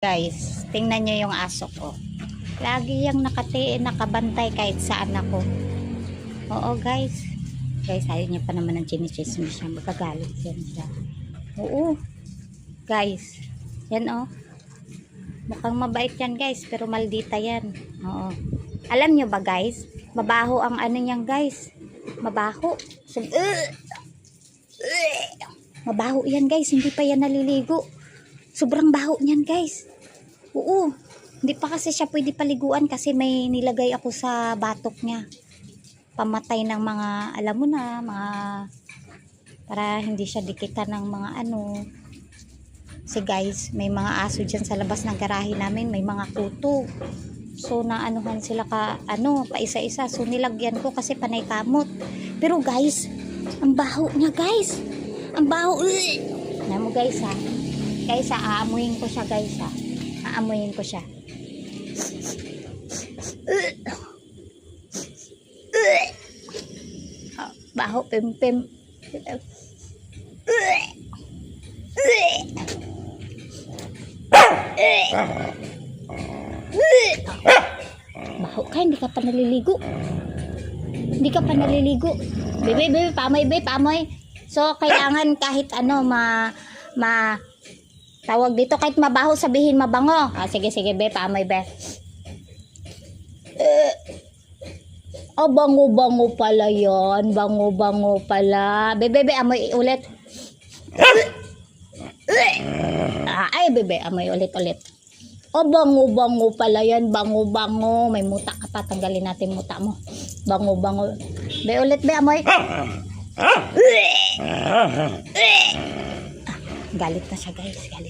Guys, tingnan nyo yung aso ko. Lagi yung nakabantay kahit saan ako. Oo guys. Guys, ayaw niya pa naman ng chinichismis siya. Magkagalit yan siya. Oo. Guys. Yan oh. Mukhang mabait yan guys. Pero maldita yan. Oo. Alam nyo ba guys? Mabaho ang ano niyan guys. Mabaho. Mabaho yan guys. Hindi pa yan naliligo. Sobrang baho niyan guys. Oo. Hindi pa kasi siya pwede paliguan kasi may nilagay ako sa batok niya. Pamatay ng mga, alam mo na, mga, para hindi siya dikitan ng mga ano. Kasi guys, may mga aso dyan sa labas ng garahe namin. May mga kuto. So, naanuhan sila pa isa-isa. So, nilagyan ko kasi panay kamot. Pero guys, ang baho niya guys. Ang baho. Alam mo guys ha. Guys ha, aamuhin ko siya guys ha. Aamuhin ko siya. Baho pim-pim. Baho ka, hindi ka pa naliligo. Hindi ka pa naliligo. Bebe, pamoy. So, kailangan kahit ano, tawag dito, kahit mabaho, sabihin mabango. Sige, be, pamoy, be. Bango-bango pala yan. Bango-bango pala. Bebe, amoy ulit. Ay, bebe, amoy ulit. Bango-bango pala yan. Bango-bango. May muta ka pa. Tanggalin natin muta mo. Bango-bango. Be, ulit, be, amoy. Galit na siya, guys. Galit.